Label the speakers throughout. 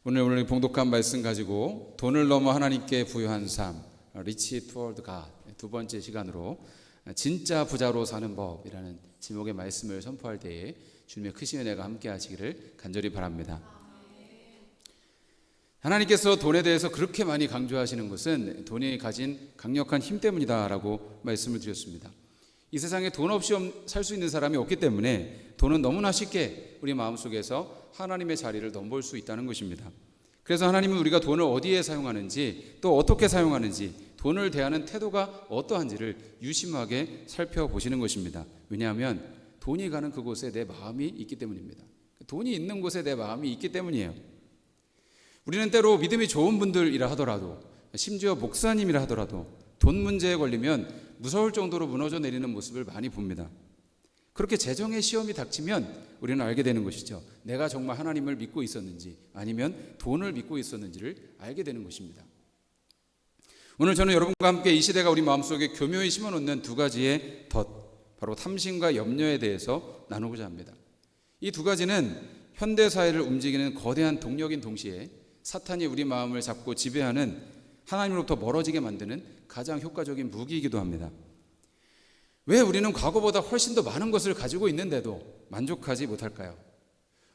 Speaker 1: 오늘 봉독한 말씀 가지고 돈을 넘어 하나님께 부유한 삶, Rich Toward God, 두 번째 시간으로 진짜 부자로 사는 법이라는 제목의 말씀을 선포할 때에 주님의 크신 은혜가 함께 하시기를 간절히 바랍니다. 하나님께서 돈에 대해서 그렇게 많이 강조하시는 것은 돈이 가진 강력한 힘 때문이다라고 말씀을 드렸습니다. 이 세상에 돈 없이 살 수 있는 사람이 없기 때문에 돈은 너무나 쉽게 우리 마음속에서 하나님의 자리를 넘볼 수 있다는 것입니다. 그래서 하나님은 우리가 돈을 어디에 사용하는지 또 어떻게 사용하는지 돈을 대하는 태도가 어떠한지를 유심하게 살펴보시는 것입니다. 왜냐하면 돈이 가는 그곳에 내 마음이 있기 때문입니다. 돈이 있는 곳에 내 마음이 있기 때문이에요. 우리는 때로 믿음이 좋은 분들이라 하더라도, 심지어 목사님이라 하더라도 돈 문제에 걸리면 무서울 정도로 무너져 내리는 모습을 많이 봅니다. 그렇게 재정의 시험이 닥치면 우리는 알게 되는 것이죠. 내가 정말 하나님을 믿고 있었는지 아니면 돈을 믿고 있었는지를 알게 되는 것입니다. 오늘 저는 여러분과 함께 이 시대가 우리 마음속에 교묘히 심어놓는 두 가지의 덫, 바로 탐심과 염려에 대해서 나누고자 합니다. 이 두 가지는 현대사회를 움직이는 거대한 동력인 동시에 사탄이 우리 마음을 잡고 지배하는, 하나님으로부터 멀어지게 만드는 가장 효과적인 무기이기도 합니다. 왜 우리는 과거보다 훨씬 더 많은 것을 가지고 있는데도 만족하지 못할까요?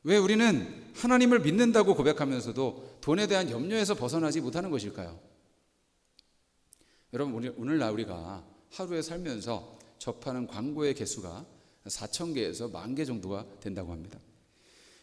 Speaker 1: 왜 우리는 하나님을 믿는다고 고백하면서도 돈에 대한 염려에서 벗어나지 못하는 것일까요? 여러분, 오늘날 우리가 하루에 살면서 접하는 광고의 개수가 4,000개에서 10,000개 정도가 된다고 합니다.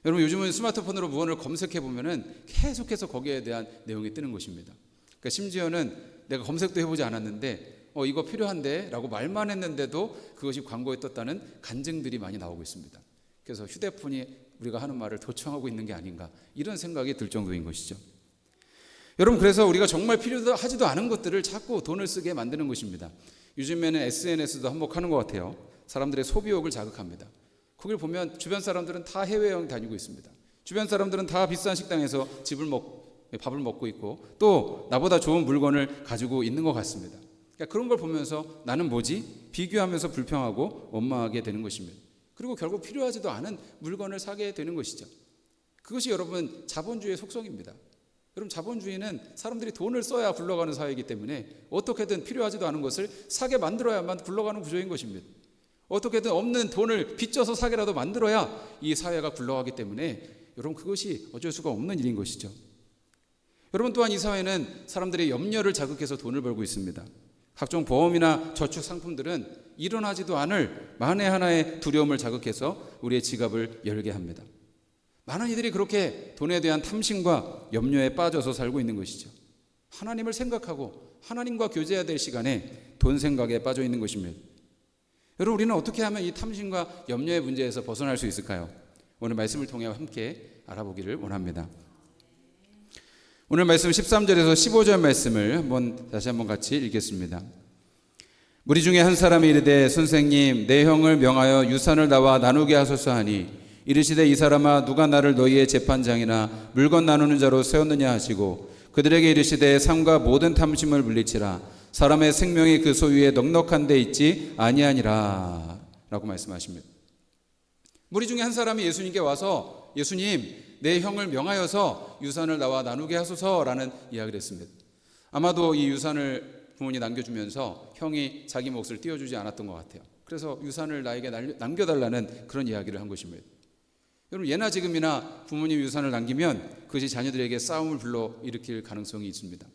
Speaker 1: 여러분, 요즘은 스마트폰으로 무언을 검색해 보면은 계속해서 거기에 대한 내용이 뜨는 것입니다. 그러니까 심지어는 내가 검색도 해보지 않았는데 이거 필요한데 라고 말만 했는데도 그것이 광고에 떴다는 간증들이 많이 나오고 있습니다. 그래서 휴대폰이 우리가 하는 말을 도청하고 있는 게 아닌가, 이런 생각이 들 정도인 것이죠. 여러분, 그래서 우리가 정말 필요하지도 않은 것들을 자꾸 돈을 쓰게 만드는 것입니다. 요즘에는 SNS도 한몫하는 것 같아요. 사람들의 소비욕을 자극합니다. 거길 보면 주변 사람들은 다 해외여행 다니고 있습니다. 주변 사람들은 다 비싼 식당에서 밥을 먹고 있고 또 나보다 좋은 물건을 가지고 있는 것 같습니다. 그러니까 그런 걸 보면서 나는 뭐지? 비교하면서 불평하고 원망하게 되는 것입니다. 그리고 결국 필요하지도 않은 물건을 사게 되는 것이죠. 그것이 여러분 자본주의의 속성입니다. 여러분, 자본주의는 사람들이 돈을 써야 굴러가는 사회이기 때문에 어떻게든 필요하지도 않은 것을 사게 만들어야만 굴러가는 구조인 것입니다. 어떻게든 없는 돈을 빚져서 사게라도 만들어야 이 사회가 굴러가기 때문에 여러분, 그것이 어쩔 수가 없는 일인 것이죠. 여러분, 또한 이 사회는 사람들의 염려를 자극해서 돈을 벌고 있습니다. 각종 보험이나 저축 상품들은 일어나지도 않을 만에 하나의 두려움을 자극해서 우리의 지갑을 열게 합니다. 많은 이들이 그렇게 돈에 대한 탐심과 염려에 빠져서 살고 있는 것이죠. 하나님을 생각하고 하나님과 교제해야 될 시간에 돈 생각에 빠져 있는 것입니다. 여러분, 우리는 어떻게 하면 이 탐심과 염려의 문제에서 벗어날 수 있을까요? 오늘 말씀을 통해 함께 알아보기를 원합니다. 오늘 말씀 13절에서 15절 말씀을 다시 한번 같이 읽겠습니다. 무리 중에 한 사람이 이르되 선생님, 내 형을 명하여 유산을 나와 나누게 하소서 하니 이르시되 이 사람아, 누가 나를 너희의 재판장이나 물건 나누는 자로 세웠느냐 하시고 그들에게 이르시되 삶과 모든 탐심을 물리치라. 사람의 생명이 그 소유에 넉넉한 데 있지 아니하니라 라고 말씀하십니다. 무리 중에 한 사람이 예수님께 와서 예수님, 내 형을 명하여서 유산을 나와 나누게 하소서라는 이야기를 했습니다. 아마도 이 유산을 부모님이 남겨주면서 형이 자기 몫을 띄워주지 않았던 것 같아요. 그래서 유산을 나에게 남겨달라는 그런 이야기를 한 것입니다. 여러분, 예나 지금이나 부모님 유산을 남기면 그것이 자녀들에게 싸움을 불러일으킬 가능성이 있습니다.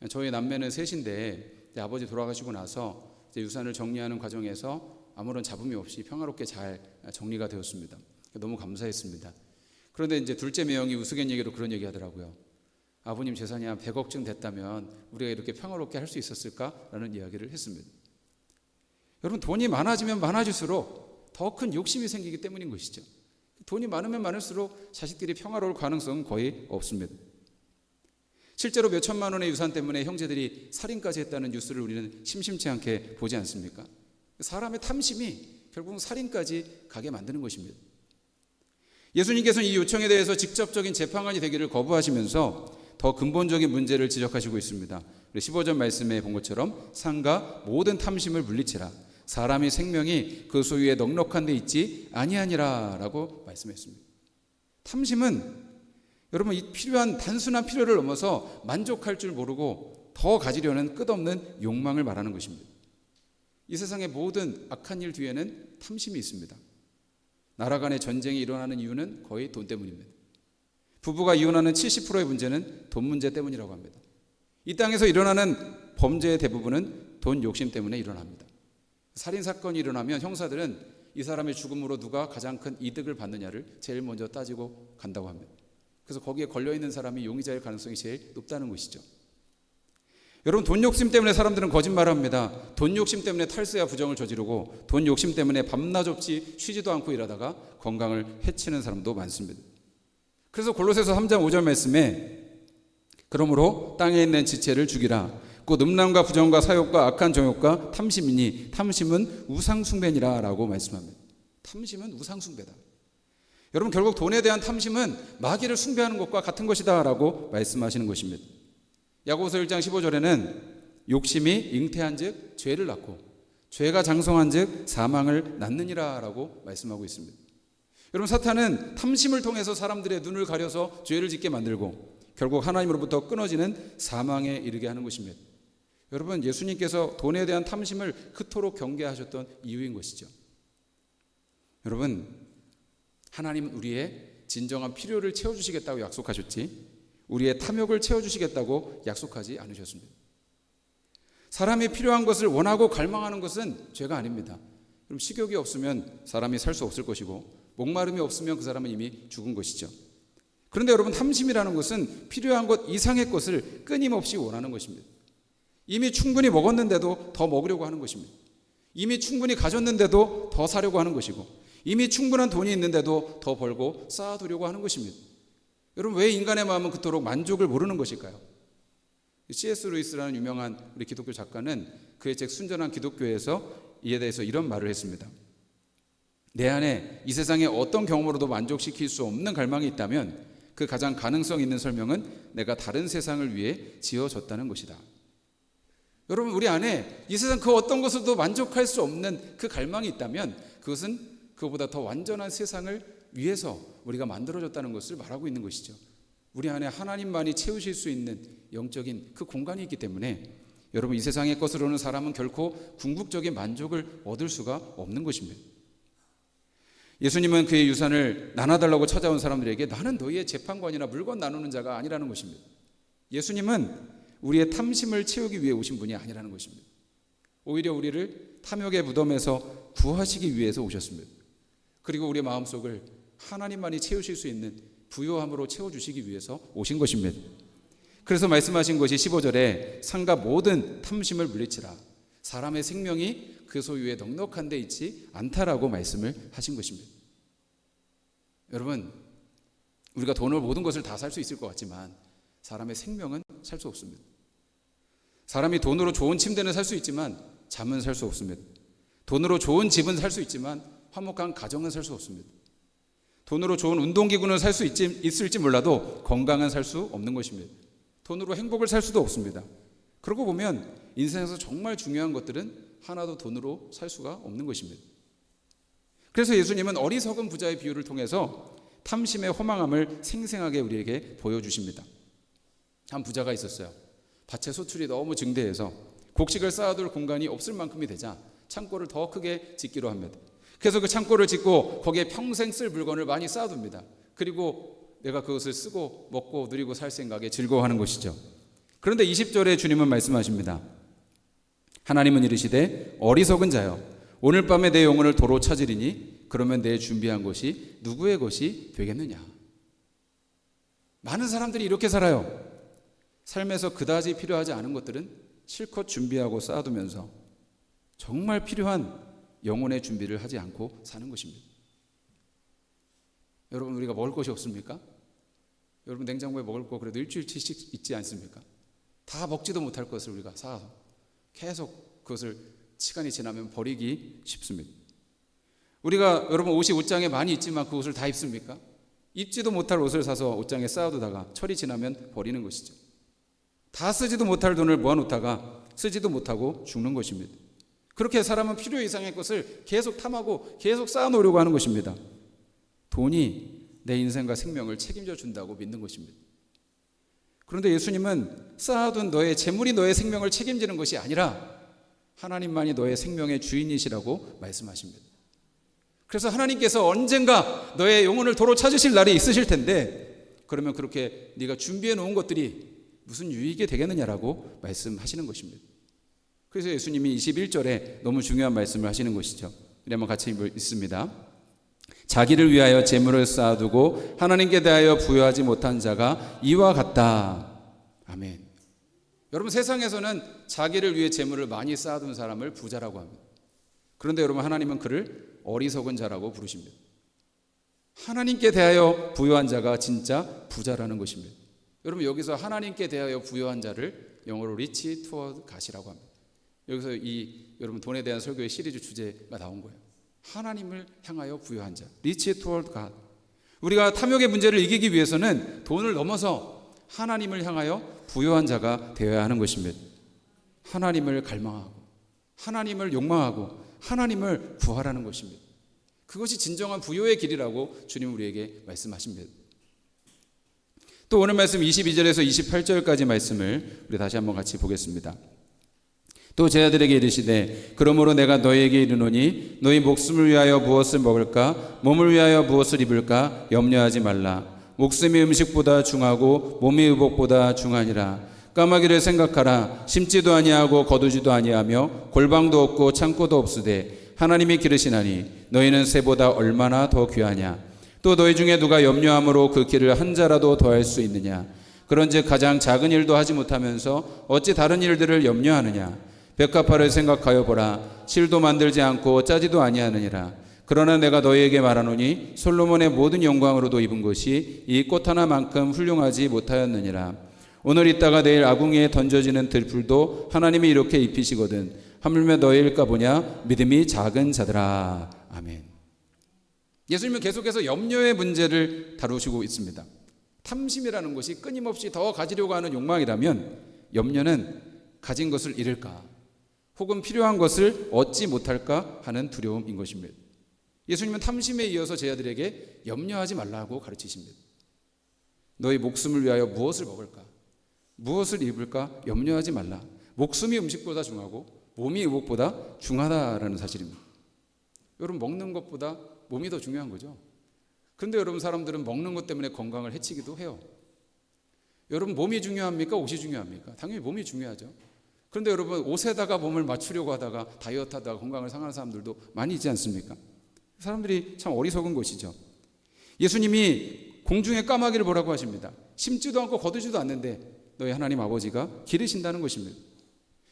Speaker 1: 저희 남매는 셋인데 아버지 돌아가시고 나서 유산을 정리하는 과정에서 아무런 잡음이 없이 평화롭게 잘 정리가 되었습니다. 너무 감사했습니다. 그런데 이제 둘째 매형이 우스갯얘기로 그런 얘기 하더라고요. 아버님 재산이 한 100억쯤 됐다면 우리가 이렇게 평화롭게 할 수 있었을까라는 이야기를 했습니다. 여러분, 돈이 많아지면 많아질수록 더 큰 욕심이 생기기 때문인 것이죠. 돈이 많으면 많을수록 자식들이 평화로울 가능성은 거의 없습니다. 실제로 몇 천만 원의 유산 때문에 형제들이 살인까지 했다는 뉴스를 우리는 심심치 않게 보지 않습니까? 사람의 탐심이 결국은 살인까지 가게 만드는 것입니다. 예수님께서는 이 요청에 대해서 직접적인 재판관이 되기를 거부하시면서 더 근본적인 문제를 지적하시고 있습니다. 15절 말씀에 본 것처럼 상가 모든 탐심을 물리치라. 사람의 생명이 그 소유에 넉넉한 데 있지 아니하니라 라고 말씀했습니다. 탐심은 여러분, 이 필요한 단순한 필요를 넘어서 만족할 줄 모르고 더 가지려는 끝없는 욕망을 말하는 것입니다. 이 세상의 모든 악한 일 뒤에는 탐심이 있습니다. 나라 간의 전쟁이 일어나는 이유는 거의 돈 때문입니다. 부부가 이혼하는 70%의 문제는 돈 문제 때문이라고 합니다. 이 땅에서 일어나는 범죄의 대부분은 돈 욕심 때문에 일어납니다. 살인사건이 일어나면 형사들은 이 사람의 죽음으로 누가 가장 큰 이득을 받느냐를 제일 먼저 따지고 간다고 합니다. 그래서 거기에 걸려있는 사람이 용의자일 가능성이 제일 높다는 것이죠. 여러분, 돈 욕심 때문에 사람들은 거짓말을 합니다. 돈 욕심 때문에 탈세와 부정을 저지르고 돈 욕심 때문에 밤낮 없이 쉬지도 않고 일하다가 건강을 해치는 사람도 많습니다. 그래서 골로새서 3장 5절 말씀에 그러므로 땅에 있는 지체를 죽이라. 곧 음란과 부정과 사욕과 악한 정욕과 탐심이니 탐심은 우상숭배니라 라고 말씀합니다. 탐심은 우상숭배다. 여러분, 결국 돈에 대한 탐심은 마귀를 숭배하는 것과 같은 것이다 라고 말씀하시는 것입니다. 야고보서 1장 15절에는 욕심이 잉태한 즉 죄를 낳고 죄가 장성한 즉 사망을 낳느니라 라고 말씀하고 있습니다. 여러분, 사탄은 탐심을 통해서 사람들의 눈을 가려서 죄를 짓게 만들고 결국 하나님으로부터 끊어지는 사망에 이르게 하는 것입니다. 여러분, 예수님께서 돈에 대한 탐심을 그토록 경계하셨던 이유인 것이죠. 여러분, 하나님은 우리의 진정한 필요를 채워주시겠다고 약속하셨지 우리의 탐욕을 채워주시겠다고 약속하지 않으셨습니다. 사람이 필요한 것을 원하고 갈망하는 것은 죄가 아닙니다. 그럼 식욕이 없으면 사람이 살 수 없을 것이고 목마름이 없으면 그 사람은 이미 죽은 것이죠. 그런데 여러분, 탐심이라는 것은 필요한 것 이상의 것을 끊임없이 원하는 것입니다. 이미 충분히 먹었는데도 더 먹으려고 하는 것입니다. 이미 충분히 가졌는데도 더 사려고 하는 것이고 이미 충분한 돈이 있는데도 더 벌고 쌓아두려고 하는 것입니다. 여러분, 왜 인간의 마음은 그토록 만족을 모르는 것일까요? C.S. 루이스라는 유명한 우리 기독교 작가는 그의 책 순전한 기독교에서 이에 대해서 이런 말을 했습니다. 내 안에 이 세상의 어떤 경험으로도 만족시킬 수 없는 갈망이 있다면 그 가장 가능성 있는 설명은 내가 다른 세상을 위해 지어졌다는 것이다. 여러분, 우리 안에 이 세상 그 어떤 것으로도 만족할 수 없는 그 갈망이 있다면 그것은 그보다 더 완전한 세상을 위해서 우리가 만들어졌다는 것을 말하고 있는 것이죠. 우리 안에 하나님만이 채우실 수 있는 영적인 그 공간이 있기 때문에 여러분, 이 세상의 것으로는 사람은 결코 궁극적인 만족을 얻을 수가 없는 것입니다. 예수님은 그의 유산을 나눠달라고 찾아온 사람들에게 나는 너희의 재판관이나 물건 나누는 자가 아니라는 것입니다. 예수님은 우리의 탐심을 채우기 위해 오신 분이 아니라는 것입니다. 오히려 우리를 탐욕의 무덤에서 구하시기 위해서 오셨습니다. 그리고 우리의 마음속을 하나님만이 채우실 수 있는 부요함으로 채워주시기 위해서 오신 것입니다. 그래서 말씀하신 것이 15절에 상가 모든 탐심을 물리치라. 사람의 생명이 그 소유에 넉넉한 데 있지 않다라고 말씀을 하신 것입니다. 여러분, 우리가 돈을 모든 것을 다 살 수 있을 것 같지만 사람의 생명은 살 수 없습니다. 사람이 돈으로 좋은 침대는 살 수 있지만 잠은 살 수 없습니다. 돈으로 좋은 집은 살 수 있지만 화목한 가정은 살 수 없습니다. 돈으로 좋은 운동기구는 살 수 있을지 몰라도 건강은 살 수 없는 것입니다. 돈으로 행복을 살 수도 없습니다. 그러고 보면 인생에서 정말 중요한 것들은 하나도 돈으로 살 수가 없는 것입니다. 그래서 예수님은 어리석은 부자의 비유를 통해서 탐심의 허망함을 생생하게 우리에게 보여주십니다. 한 부자가 있었어요. 밭의 소출이 너무 증대해서 곡식을 쌓아둘 공간이 없을 만큼이 되자 창고를 더 크게 짓기로 합니다. 그래서 그 창고를 짓고 거기에 평생 쓸 물건을 많이 쌓아둡니다. 그리고 내가 그것을 쓰고 먹고 누리고 살 생각에 즐거워하는 것이죠. 그런데 20절에 주님은 말씀하십니다. 하나님은 이르시되 어리석은 자여 오늘 밤에 내 영혼을 도로 찾으리니 그러면 내 준비한 것이 누구의 것이 되겠느냐. 많은 사람들이 이렇게 살아요. 삶에서 그다지 필요하지 않은 것들은 실컷 준비하고 쌓아두면서 정말 필요한 영혼의 준비를 하지 않고 사는 것입니다. 여러분, 우리가 먹을 것이 없습니까? 여러분, 냉장고에 먹을 거 그래도 일주일치씩 있지 않습니까? 다 먹지도 못할 것을 우리가 사서 계속 그것을 시간이 지나면 버리기 쉽습니다. 우리가 여러분 옷이 옷장에 많이 있지만 그 옷을 다 입습니까? 입지도 못할 옷을 사서 옷장에 쌓아두다가 철이 지나면 버리는 것이죠. 다 쓰지도 못할 돈을 모아놓다가 쓰지도 못하고 죽는 것입니다. 그렇게 사람은 필요 이상의 것을 계속 탐하고 계속 쌓아놓으려고 하는 것입니다. 돈이 내 인생과 생명을 책임져 준다고 믿는 것입니다. 그런데 예수님은 쌓아둔 너의 재물이 너의 생명을 책임지는 것이 아니라 하나님만이 너의 생명의 주인이시라고 말씀하십니다. 그래서 하나님께서 언젠가 너의 영혼을 도로 찾으실 날이 있으실 텐데, 그러면 그렇게 네가 준비해 놓은 것들이 무슨 유익이 되겠느냐라고 말씀하시는 것입니다. 그래서 예수님이 21절에 너무 중요한 말씀을 하시는 것이죠. 우리 한번 같이 읽습니다. 자기를 위하여 재물을 쌓아두고 하나님께 대하여 부여하지 못한 자가 이와 같다. 아멘. 여러분, 세상에서는 자기를 위해 재물을 많이 쌓아둔 사람을 부자라고 합니다. 그런데 여러분, 하나님은 그를 어리석은 자라고 부르십니다. 하나님께 대하여 부여한 자가 진짜 부자라는 것입니다. 여러분, 여기서 하나님께 대하여 부여한 자를 영어로 rich toward God이라고 합니다. 여기서 여러분 돈에 대한 설교의 시리즈 주제가 나온 거예요. 하나님을 향하여 부여한 자, rich toward God. 우리가 탐욕의 문제를 이기기 위해서는 돈을 넘어서 하나님을 향하여 부여한 자가 되어야 하는 것입니다. 하나님을 갈망하고 하나님을 욕망하고 하나님을 구하라는 것입니다. 그것이 진정한 부여의 길이라고 주님 우리에게 말씀하십니다. 또 오늘 말씀 22절에서 28절까지 말씀을 우리 다시 한번 같이 보겠습니다. 또 제 아들에게 이르시되 그러므로 내가 너희에게 이르노니 너희 목숨을 위하여 무엇을 먹을까 몸을 위하여 무엇을 입을까 염려하지 말라. 목숨이 음식보다 중하고 몸이 의복보다 중하니라. 까마귀를 생각하라. 심지도 아니하고 거두지도 아니하며 골방도 없고 창고도 없으되 하나님이 기르시나니 너희는 새보다 얼마나 더 귀하냐. 또 너희 중에 누가 염려함으로 그 길을 한 자라도 더할 수 있느냐. 그런즉 가장 작은 일도 하지 못하면서 어찌 다른 일들을 염려하느냐. 벽화파를 생각하여 보라. 실도 만들지 않고 짜지도 아니하느니라. 그러나 내가 너희에게 말하노니 솔로몬의 모든 영광으로도 입은 것이 이 꽃 하나만큼 훌륭하지 못하였느니라. 오늘 있다가 내일 아궁이에 던져지는 들풀도 하나님이 이렇게 입히시거든 하물며 너희일까 보냐. 믿음이 작은 자들아. 아멘. 예수님은 계속해서 염려의 문제를 다루시고 있습니다. 탐심이라는 것이 끊임없이 더 가지려고 하는 욕망이라면 염려는 가진 것을 잃을까 혹은 필요한 것을 얻지 못할까 하는 두려움인 것입니다. 예수님은 탐심에 이어서 제 아들에게 염려하지 말라고 가르치십니다. 너희 목숨을 위하여 무엇을 먹을까 무엇을 입을까 염려하지 말라. 목숨이 음식보다 중하고 몸이 의복보다 중하다라는 사실입니다. 여러분, 먹는 것보다 몸이 더 중요한 거죠. 그런데 여러분, 사람들은 먹는 것 때문에 건강을 해치기도 해요. 여러분, 몸이 중요합니까? 옷이 중요합니까? 당연히 몸이 중요하죠. 그런데 여러분, 옷에다가 몸을 맞추려고 하다가 다이어트 하다가 건강을 상하는 사람들도 많이 있지 않습니까? 사람들이 참 어리석은 것이죠. 예수님이 공중에 까마귀를 보라고 하십니다. 심지도 않고 거두지도 않는데 너희 하나님 아버지가 기르신다는 것입니다.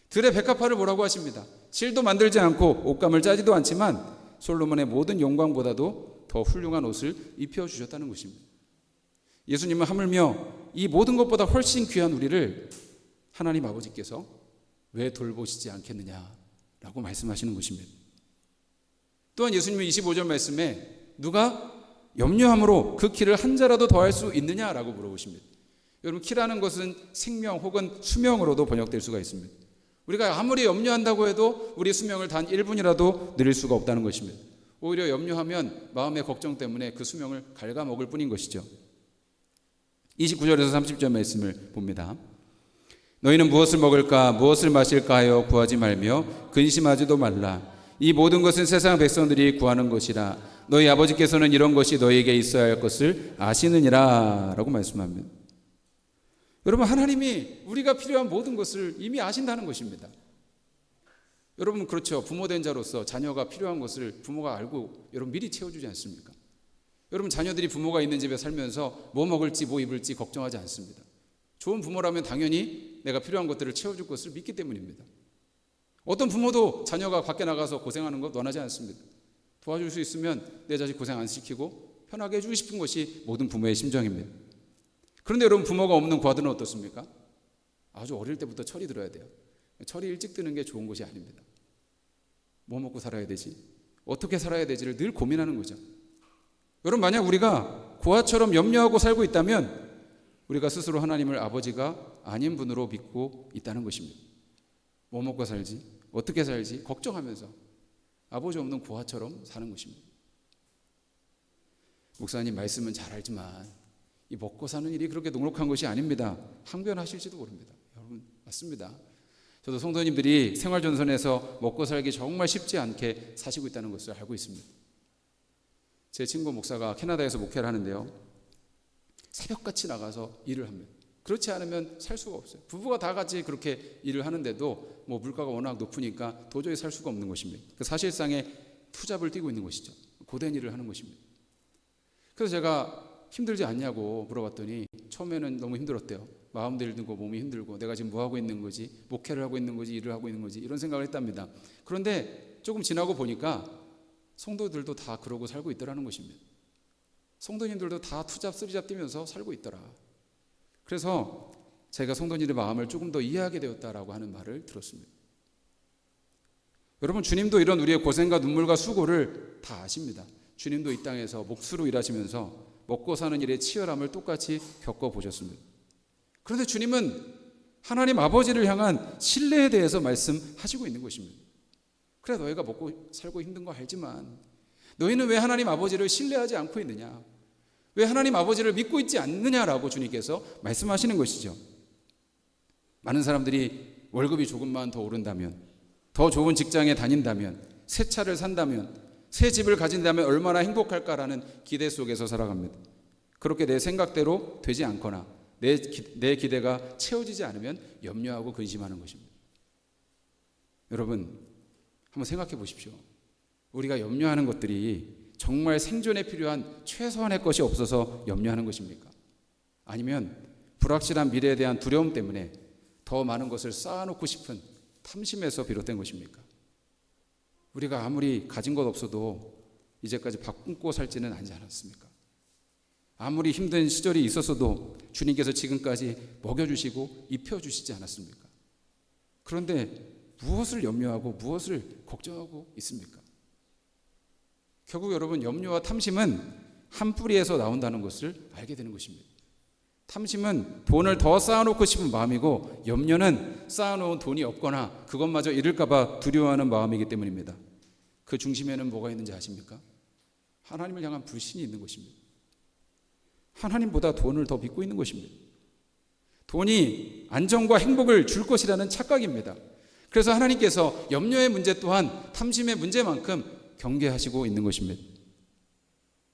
Speaker 1: 들의 백합화를 보라고 하십니다. 실도 만들지 않고 옷감을 짜지도 않지만 솔로몬의 모든 영광보다도 더 훌륭한 옷을 입혀주셨다는 것입니다. 예수님은 하물며 이 모든 것보다 훨씬 귀한 우리를 하나님 아버지께서 왜 돌보시지 않겠느냐라고 말씀하시는 것입니다. 또한 예수님은 25절 말씀에 누가 염려함으로 그 키를 한 자라도 더할 수 있느냐라고 물어보십니다. 여러분, 키라는 것은 생명 혹은 수명으로도 번역될 수가 있습니다. 우리가 아무리 염려한다고 해도 우리 수명을 단 1분이라도 늘릴 수가 없다는 것입니다. 오히려 염려하면 마음의 걱정 때문에 그 수명을 갉아먹을 뿐인 것이죠. 29절에서 30절 말씀을 봅니다. 너희는 무엇을 먹을까 무엇을 마실까 하여 구하지 말며 근심하지도 말라. 이 모든 것은 세상 백성들이 구하는 것이라. 너희 아버지께서는 이런 것이 너희에게 있어야 할 것을 아시느니라 라고 말씀합니다. 여러분, 하나님이 우리가 필요한 모든 것을 이미 아신다는 것입니다. 여러분, 그렇죠. 부모된 자로서 자녀가 필요한 것을 부모가 알고 여러분 미리 채워주지 않습니까? 여러분, 자녀들이 부모가 있는 집에 살면서 뭐 먹을지 뭐 입을지 걱정하지 않습니다. 좋은 부모라면 당연히 내가 필요한 것들을 채워줄 것을 믿기 때문입니다. 어떤 부모도 자녀가 밖에 나가서 고생하는 것 원하지 않습니다. 도와줄 수 있으면 내 자식 고생 안 시키고 편하게 해주고 싶은 것이 모든 부모의 심정입니다. 그런데 여러분, 부모가 없는 과들은 어떻습니까? 아주 어릴 때부터 철이 들어야 돼요. 철이 일찍 드는 게 좋은 것이 아닙니다. 뭐 먹고 살아야 되지? 어떻게 살아야 되지를 늘 고민하는 거죠. 여러분, 만약 우리가 고아처럼 염려하고 살고 있다면 우리가 스스로 하나님을 아버지가 아닌 분으로 믿고 있다는 것입니다. 뭐 먹고 살지? 어떻게 살지? 걱정하면서 아버지 없는 고아처럼 사는 것입니다. 목사님 말씀은 잘 알지만 이 먹고 사는 일이 그렇게 녹록한 것이 아닙니다. 항변하실지도 모릅니다. 여러분, 맞습니다. 저도 성도님들이 생활전선에서 먹고 살기 정말 쉽지 않게 사시고 있다는 것을 알고 있습니다. 제 친구 목사가 캐나다에서 목회를 하는데요, 새벽같이 나가서 일을 합니다. 그렇지 않으면 살 수가 없어요. 부부가 다 같이 그렇게 일을 하는데도 뭐 물가가 워낙 높으니까 도저히 살 수가 없는 것입니다. 사실상의 투잡을 뛰고 있는 것이죠. 고된 일을 하는 것입니다. 그래서 제가 힘들지 않냐고 물어봤더니 처음에는 너무 힘들었대요. 마음도 힘들고 몸이 힘들고 내가 지금 뭐 하고 있는 거지, 목회를 하고 있는 거지, 일을 하고 있는 거지, 이런 생각을 했답니다. 그런데 조금 지나고 보니까 성도들도 다 그러고 살고 있더라는 것입니다. 성도님들도 다 투잡 쓰리잡 뛰면서 살고 있더라. 그래서 제가 성도님들의 마음을 조금 더 이해하게 되었다라고 하는 말을 들었습니다. 여러분, 주님도 이런 우리의 고생과 눈물과 수고를 다 아십니다. 주님도 이 땅에서 몫으로 일하시면서 먹고 사는 일의 치열함을 똑같이 겪어보셨습니다. 그런데 주님은 하나님 아버지를 향한 신뢰에 대해서 말씀하시고 있는 것입니다. 그래, 너희가 먹고 살고 힘든 거 알지만 너희는 왜 하나님 아버지를 신뢰하지 않고 있느냐, 왜 하나님 아버지를 믿고 있지 않느냐라고 주님께서 말씀하시는 것이죠. 많은 사람들이 월급이 조금만 더 오른다면, 더 좋은 직장에 다닌다면, 새 차를 산다면, 새 집을 가진다면 얼마나 행복할까라는 기대 속에서 살아갑니다. 그렇게 내 생각대로 되지 않거나 내 기대가 채워지지 않으면 염려하고 근심하는 것입니다. 여러분, 한번 생각해 보십시오. 우리가 염려하는 것들이 정말 생존에 필요한 최소한의 것이 없어서 염려하는 것입니까? 아니면 불확실한 미래에 대한 두려움 때문에 더 많은 것을 쌓아놓고 싶은 탐심에서 비롯된 것입니까? 우리가 아무리 가진 것 없어도 이제까지 밥 굶고 살지는 않지 않았습니까? 아무리 힘든 시절이 있었어도 주님께서 지금까지 먹여주시고 입혀주시지 않았습니까? 그런데 무엇을 염려하고 무엇을 걱정하고 있습니까? 결국 여러분, 염려와 탐심은 한 뿌리에서 나온다는 것을 알게 되는 것입니다. 탐심은 돈을 더 쌓아놓고 싶은 마음이고, 염려는 쌓아놓은 돈이 없거나 그것마저 잃을까 봐 두려워하는 마음이기 때문입니다. 그 중심에는 뭐가 있는지 아십니까? 하나님을 향한 불신이 있는 것입니다. 하나님보다 돈을 더 믿고 있는 것입니다. 돈이 안정과 행복을 줄 것이라는 착각입니다. 그래서 하나님께서 염려의 문제 또한 탐심의 문제만큼 경계하시고 있는 것입니다.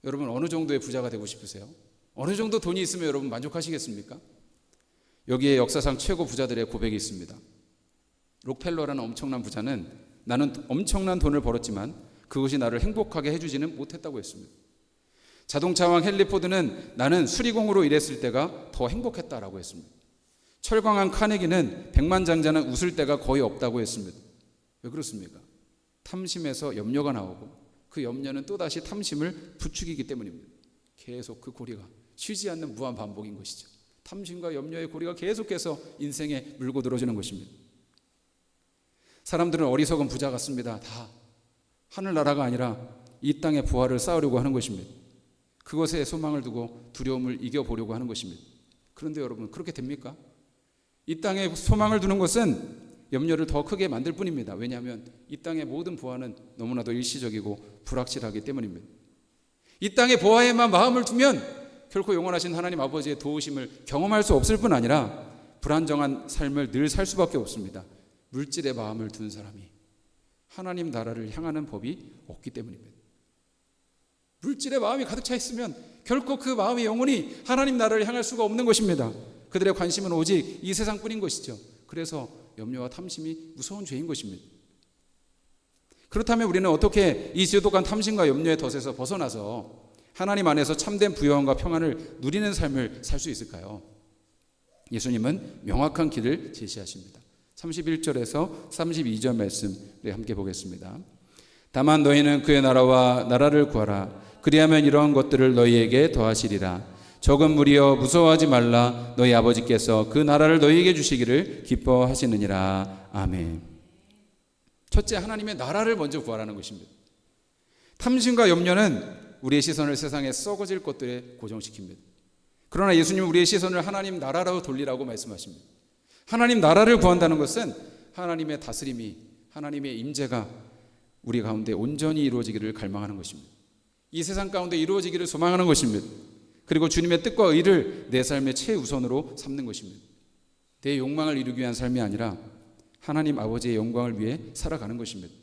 Speaker 1: 여러분, 어느 정도의 부자가 되고 싶으세요? 어느 정도 돈이 있으면 여러분 만족하시겠습니까? 여기에 역사상 최고 부자들의 고백이 있습니다. 록펠러라는 엄청난 부자는 나는 엄청난 돈을 벌었지만 그것이 나를 행복하게 해주지는 못했다고 했습니다. 자동차왕 헨리 포드는 나는 수리공으로 일했을 때가 더 행복했다라고 했습니다. 철광한 카네기는 백만장자는 웃을 때가 거의 없다고 했습니다. 왜 그렇습니까? 탐심에서 염려가 나오고 그 염려는 또다시 탐심을 부추기기 때문입니다. 계속 그 고리가 쉬지 않는 무한 반복인 것이죠. 탐심과 염려의 고리가 계속해서 인생에 물고 들어지는 것입니다. 사람들은 어리석은 부자 같습니다. 다 하늘나라가 아니라 이 땅의 부활을 쌓으려고 하는 것입니다. 그것에 소망을 두고 두려움을 이겨보려고 하는 것입니다. 그런데 여러분, 그렇게 됩니까? 이 땅에 소망을 두는 것은 염려를 더 크게 만들 뿐입니다. 왜냐하면 이 땅의 모든 부활은 너무나도 일시적이고 불확실하기 때문입니다. 이 땅의 보화에만 마음을 두면 결코 영원하신 하나님 아버지의 도우심을 경험할 수 없을 뿐 아니라 불안정한 삶을 늘 살 수밖에 없습니다. 물질에 마음을 둔 사람이 하나님 나라를 향하는 법이 없기 때문입니다. 물질에 마음이 가득 차 있으면 결코 그 마음이 영원히 하나님 나라를 향할 수가 없는 것입니다. 그들의 관심은 오직 이 세상뿐인 것이죠. 그래서 염려와 탐심이 무서운 죄인 것입니다. 그렇다면 우리는 어떻게 이 지독한 탐심과 염려의 덫에서 벗어나서 하나님 안에서 참된 부유함과 평안을 누리는 삶을 살 수 있을까요? 예수님은 명확한 길을 제시하십니다. 31절에서 32절 말씀 우리 함께 보겠습니다. 다만 너희는 그의 나라와 나라를 구하라. 그리하면 이러한 것들을 너희에게 더하시리라. 적은 무리여 무서워하지 말라. 너희 아버지께서 그 나라를 너희에게 주시기를 기뻐하시느니라. 아멘. 첫째, 하나님의 나라를 먼저 구하라는 것입니다. 탐심과 염려는 우리의 시선을 세상에 썩어질 것들에 고정시킵니다. 그러나 예수님은 우리의 시선을 하나님 나라로 돌리라고 말씀하십니다. 하나님 나라를 구한다는 것은 하나님의 다스림이, 하나님의 임재가 우리 가운데 온전히 이루어지기를 갈망하는 것입니다. 이 세상 가운데 이루어지기를 소망하는 것입니다. 그리고 주님의 뜻과 의를 내 삶의 최우선으로 삼는 것입니다. 내 욕망을 이루기 위한 삶이 아니라 하나님 아버지의 영광을 위해 살아가는 것입니다.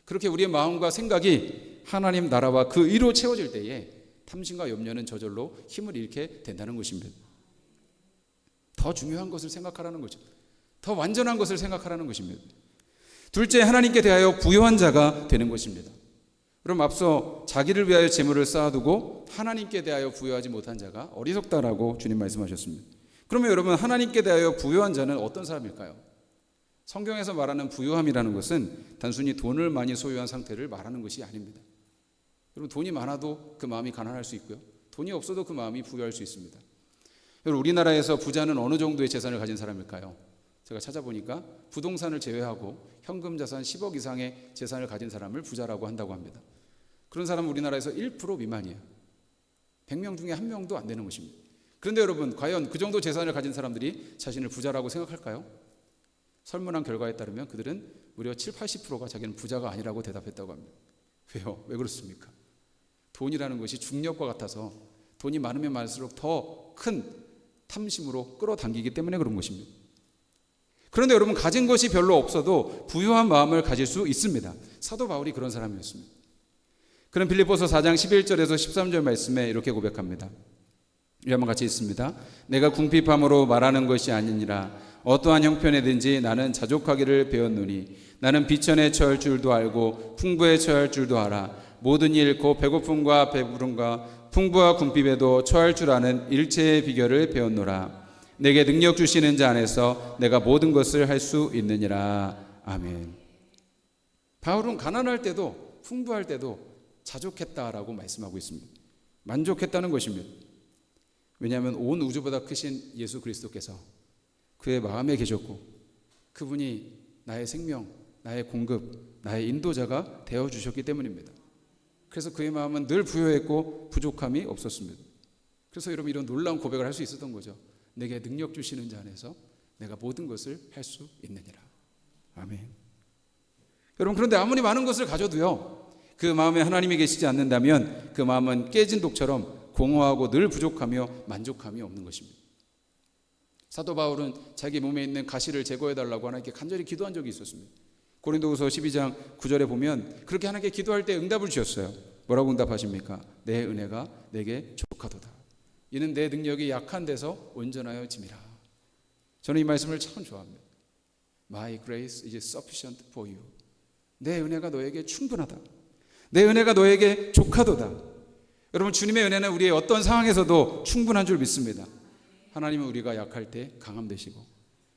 Speaker 1: 그렇게 우리의 마음과 생각이 하나님 나라와 그 의로 채워질 때에 탐심과 염려는 저절로 힘을 잃게 된다는 것입니다. 더 중요한 것을 생각하라는 거죠. 더 완전한 것을 생각하라는 것입니다. 둘째, 하나님께 대하여 부요한 자가 되는 것입니다. 그럼 앞서 자기를 위하여 재물을 쌓아두고 하나님께 대하여 부요하지 못한 자가 어리석다라고 주님 말씀하셨습니다. 그러면 여러분, 하나님께 대하여 부요한 자는 어떤 사람일까요? 성경에서 말하는 부요함이라는 것은 단순히 돈을 많이 소유한 상태를 말하는 것이 아닙니다. 여러분, 돈이 많아도 그 마음이 가난할 수 있고요, 돈이 없어도 그 마음이 부요할 수 있습니다. 여러분, 우리나라에서 부자는 어느 정도의 재산을 가진 사람일까요? 제가 찾아보니까 부동산을 제외하고 현금 자산 10억 이상의 재산을 가진 사람을 부자라고 한다고 합니다. 그런 사람은 우리나라에서 1% 미만이에요. 100명 중에 1명도 안 되는 것입니다. 그런데 여러분, 과연 그 정도 재산을 가진 사람들이 자신을 부자라고 생각할까요? 설문한 결과에 따르면 그들은 무려 70-80%가 자기는 부자가 아니라고 대답했다고 합니다. 왜요? 왜 그렇습니까? 돈이라는 것이 중력과 같아서 돈이 많으면 많을수록 더 큰 탐심으로 끌어당기기 때문에 그런 것입니다. 그런데 여러분, 가진 것이 별로 없어도 부유한 마음을 가질 수 있습니다. 사도 바울이 그런 사람이었습니다. 그는 빌립보서 4장 11절에서 13절 말씀에 이렇게 고백합니다. 우리 한번 같이 읽습니다. 내가 궁핍함으로 말하는 것이 아니니라. 어떠한 형편에든지 나는 자족하기를 배웠노니 나는 비천에 처할 줄도 알고 풍부에 처할 줄도 알아. 모든 일 곧 배고픔과 배부름과 풍부와 궁핍에도 처할 줄 아는 일체의 비결을 배웠노라. 내게 능력 주시는 자 안에서 내가 모든 것을 할 수 있느니라. 아멘. 바울은 가난할 때도 풍부할 때도 자족했다라고 말씀하고 있습니다. 만족했다는 것입니다. 왜냐하면 온 우주보다 크신 예수 그리스도께서 그의 마음에 계셨고 그분이 나의 생명, 나의 공급, 나의 인도자가 되어주셨기 때문입니다. 그래서 그의 마음은 늘 부요했고 부족함이 없었습니다. 그래서 여러분, 이런 놀라운 고백을 할 수 있었던 거죠. 내게 능력 주시는 자 안에서 내가 모든 것을 할 수 있느니라. 아멘. 여러분, 그런데 아무리 많은 것을 가져도요, 그 마음에 하나님이 계시지 않는다면 그 마음은 깨진 독처럼 공허하고 늘 부족하며 만족함이 없는 것입니다. 사도 바울은 자기 몸에 있는 가시를 제거해달라고 하나님께 간절히 기도한 적이 있었습니다. 고린도후서 12장 9절에 보면 그렇게 하나님께 기도할 때 응답을 주셨어요. 뭐라고 응답하십니까? 내 은혜가 내게 족하도다. 이는 내 능력이 약한 데서 온전하여 짐이라. 저는 이 말씀을 참 좋아합니다. My grace is sufficient for you. 내 은혜가 너에게 충분하다. 내 은혜가 너에게 족하도다. 여러분, 주님의 은혜는 우리의 어떤 상황에서도 충분한 줄 믿습니다. 하나님은 우리가 약할 때 강함 되시고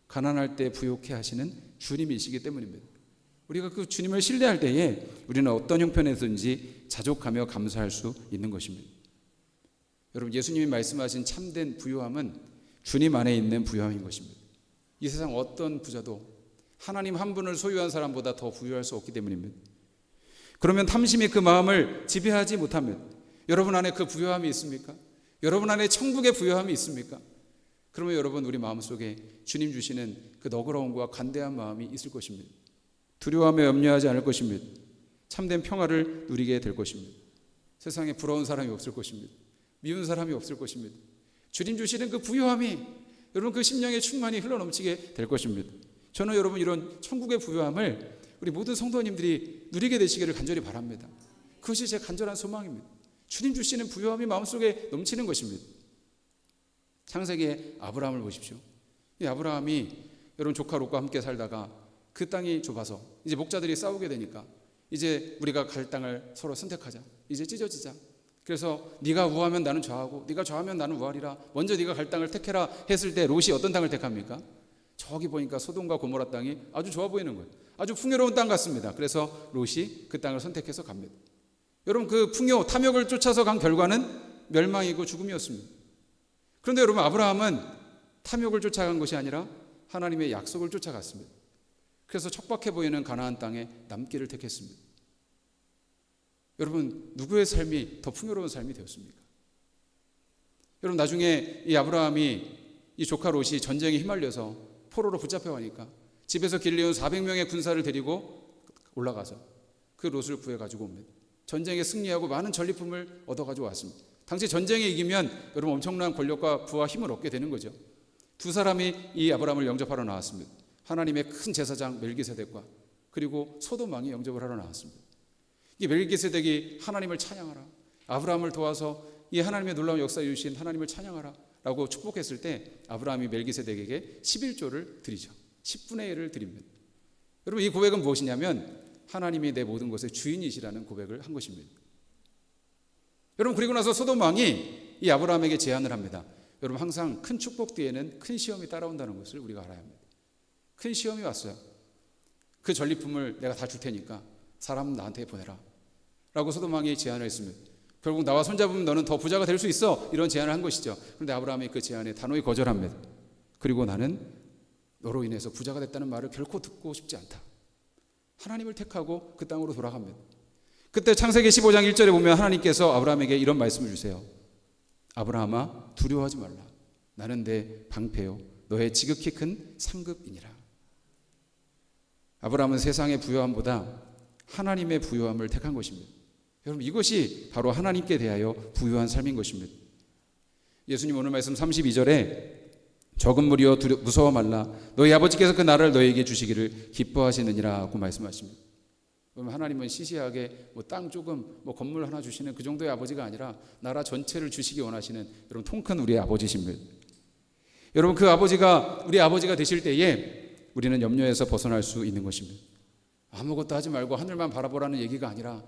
Speaker 1: 가난할 때 부요케 하시는 주님이시기 때문입니다. 우리가 그 주님을 신뢰할 때에 우리는 어떤 형편에서든지 자족하며 감사할 수 있는 것입니다. 여러분, 예수님이 말씀하신 참된 부요함은 주님 안에 있는 부요함인 것입니다. 이 세상 어떤 부자도 하나님 한 분을 소유한 사람보다 더 부유할 수 없기 때문입니다. 그러면 탐심이 그 마음을 지배하지 못하면 여러분 안에 그 부요함이 있습니까? 여러분 안에 천국의 부요함이 있습니까? 그러면 여러분, 우리 마음속에 주님 주시는 그 너그러움과 간대한 마음이 있을 것입니다. 두려워하며 염려하지 않을 것입니다. 참된 평화를 누리게 될 것입니다. 세상에 부러운 사람이 없을 것입니다. 미운 사람이 없을 것입니다. 주님 주시는 그 부요함이 여러분 그 심령에 충만히 흘러넘치게 될 것입니다. 저는 여러분, 이런 천국의 부요함을 우리 모든 성도님들이 누리게 되시기를 간절히 바랍니다. 그것이 제 간절한 소망입니다. 주님 주시는 부요함이 마음속에 넘치는 것입니다. 창세기의 아브라함을 보십시오. 이 아브라함이 여러분 조카 롯과 함께 살다가 그 땅이 좁아서 이제 목자들이 싸우게 되니까 이제 우리가 갈 땅을 서로 선택하자. 이제 찢어지자. 그래서 네가 우하면 나는 좌하고 네가 좌하면 나는 우하리라. 먼저 네가 갈 땅을 택해라 했을 때 롯이 어떤 땅을 택합니까? 저기 보니까 소돔과 고모라 땅이 아주 좋아 보이는 거예요. 아주 풍요로운 땅 같습니다. 그래서 롯이 그 땅을 선택해서 갑니다. 여러분, 그 풍요, 탐욕을 쫓아서 간 결과는 멸망이고 죽음이었습니다. 그런데 여러분, 아브라함은 탐욕을 쫓아간 것이 아니라 하나님의 약속을 쫓아갔습니다. 그래서 척박해 보이는 가나안 땅에 남기를 택했습니다. 여러분, 누구의 삶이 더 풍요로운 삶이 되었습니까? 여러분, 나중에 이 아브라함이 이 조카 롯이 전쟁에 휘말려서 포로로 붙잡혀가니까 집에서 길리온 400명의 군사를 데리고 올라가서 그 롯을 구해가지고 옵니다. 전쟁에 승리하고 많은 전리품을 얻어가지고 왔습니다. 당시 전쟁에 이기면 여러분 엄청난 권력과 부와 힘을 얻게 되는 거죠. 두 사람이 이 아브라함을 영접하러 나왔습니다. 하나님의 큰 제사장 멜기세덱과 그리고 소돔 왕이 영접을 하러 나왔습니다. 이 멜기세덱이 하나님을 찬양하라, 아브라함을 도와서 이 하나님의 놀라운 역사에 주신 하나님을 찬양하라 라고 축복했을 때 아브라함이 멜기세덱에게 11조를 드리죠. 10분의 1을 드립니다. 여러분, 이 고백은 무엇이냐면 하나님이 내 모든 것의 주인이시라는 고백을 한 것입니다. 여러분, 그리고 나서 소돔 왕이 이 아브라함에게 제안을 합니다. 여러분, 항상 큰 축복 뒤에는 큰 시험이 따라온다는 것을 우리가 알아야 합니다. 큰 시험이 왔어요. 그 전리품을 내가 다 줄 테니까 사람 나한테 보내라 라고 소돔 왕이 제안을 했습니다. 결국 나와 손잡으면 너는 더 부자가 될 수 있어, 이런 제안을 한 것이죠. 그런데 아브라함이 그 제안에 단호히 거절합니다. 그리고 나는 너로 인해서 부자가 됐다는 말을 결코 듣고 싶지 않다. 하나님을 택하고 그 땅으로 돌아갑니다. 그때 창세기 15장 1절에 보면 하나님께서 아브라함에게 이런 말씀을 주세요. 아브라함아, 두려워하지 말라. 나는 내 방패요 너의 지극히 큰 상급이니라. 아브라함은 세상의 부요함보다 하나님의 부요함을 택한 것입니다. 여러분, 이것이 바로 하나님께 대하여 부요한 삶인 것입니다. 예수님 오늘 말씀 32절에 적은 무리여 무서워 말라. 너희 아버지께서 그 나라를 너희에게 주시기를 기뻐하시느니라고 말씀하십니다. 그러면 하나님은 시시하게 땅 조금 건물 하나 주시는 그 정도의 아버지가 아니라 나라 전체를 주시기 원하시는 여러분 통큰 우리의 아버지십니다. 여러분, 그 아버지가 우리 아버지가 되실 때에 우리는 염려에서 벗어날 수 있는 것입니다. 아무것도 하지 말고 하늘만 바라보라는 얘기가 아니라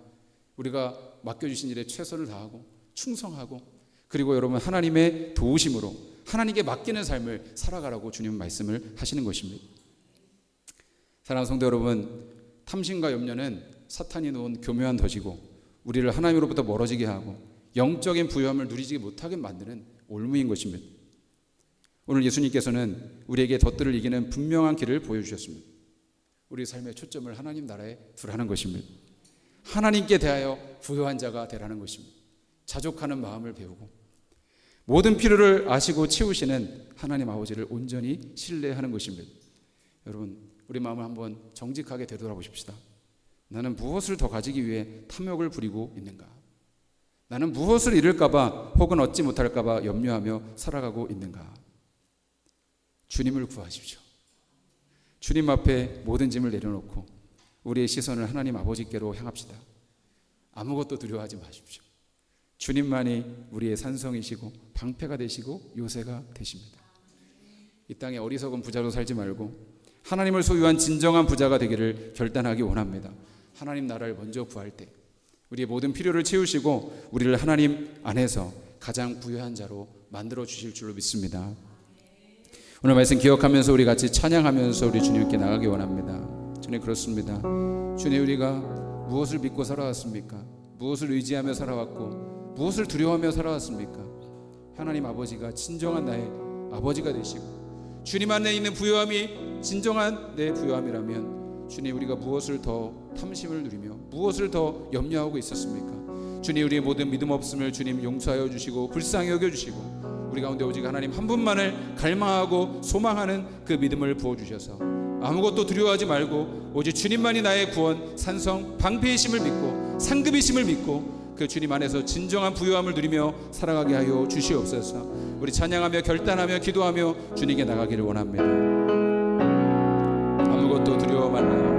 Speaker 1: 우리가 맡겨주신 일에 최선을 다하고 충성하고 그리고 여러분 하나님의 도우심으로 하나님께 맡기는 삶을 살아가라고 주님은 말씀을 하시는 것입니다. 사랑하는 성도 여러분, 탐심과 염려는 사탄이 놓은 교묘한 덫이고 우리를 하나님으로부터 멀어지게 하고 영적인 부요함을 누리지 못하게 만드는 올무인 것입니다. 오늘 예수님께서는 우리에게 덫들을 이기는 분명한 길을 보여주셨습니다. 우리 삶의 초점을 하나님 나라에 두라는 것입니다. 하나님께 대하여 부요한 자가 되라는 것입니다. 자족하는 마음을 배우고 모든 필요를 아시고 채우시는 하나님 아버지를 온전히 신뢰하는 것입니다. 여러분, 우리 마음을 한번 정직하게 되돌아보십시다. 나는 무엇을 더 가지기 위해 탐욕을 부리고 있는가? 나는 무엇을 잃을까 봐 혹은 얻지 못할까 봐 염려하며 살아가고 있는가? 주님을 구하십시오. 주님 앞에 모든 짐을 내려놓고 우리의 시선을 하나님 아버지께로 향합시다. 아무것도 두려워하지 마십시오. 주님만이 우리의 산성이시고 방패가 되시고 요새가 되십니다. 이 땅에 어리석은 부자로 살지 말고 하나님을 소유한 진정한 부자가 되기를 결단하기 원합니다. 하나님 나라를 먼저 구할 때 우리의 모든 필요를 채우시고 우리를 하나님 안에서 가장 부유한 자로 만들어 주실 줄로 믿습니다. 오늘 말씀 기억하면서 우리 같이 찬양하면서 우리 주님께 나가기 원합니다. 주님, 그렇습니다. 주님, 우리가 무엇을 믿고 살아왔습니까? 무엇을 의지하며 살아왔고 무엇을 두려워하며 살아왔습니까? 하나님 아버지가 진정한 나의 아버지가 되시고 주님 안에 있는 부요함이 진정한 내 부요함이라면 주님, 우리가 무엇을 더 탐심을 누리며 무엇을 더 염려하고 있었습니까? 주님, 우리의 모든 믿음 없음을 주님 용서하여 주시고 불쌍히 여겨주시고 우리 가운데 오직 하나님 한 분만을 갈망하고 소망하는 그 믿음을 부어주셔서 아무것도 두려워하지 말고 오직 주님만이 나의 구원, 산성, 방패이심을 믿고 상급이심을 믿고 그 주님 안에서 진정한 부요함을 누리며 살아가게 하여 주시옵소서. 우리 찬양하며 결단하며 기도하며 주님께 나가기를 원합니다. 아무것도 두려워 말라.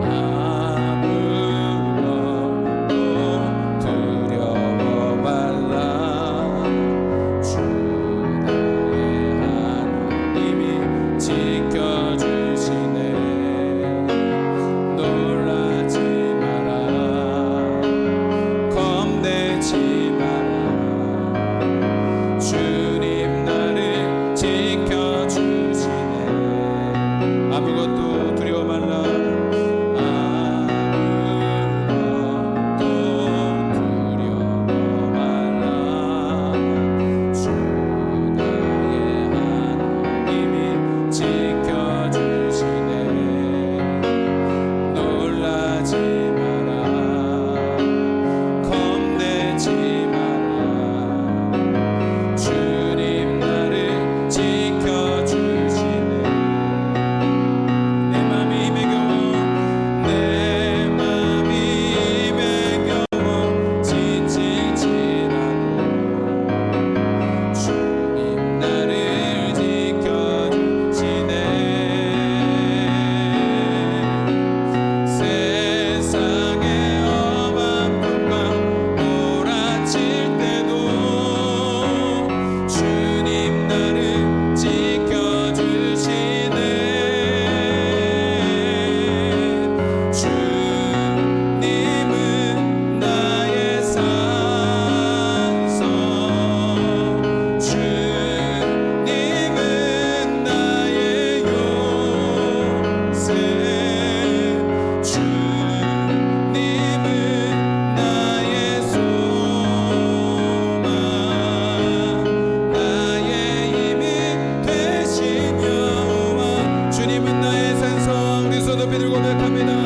Speaker 2: 아무것도 두려워 말라.
Speaker 1: 예배드리고 고백합니다.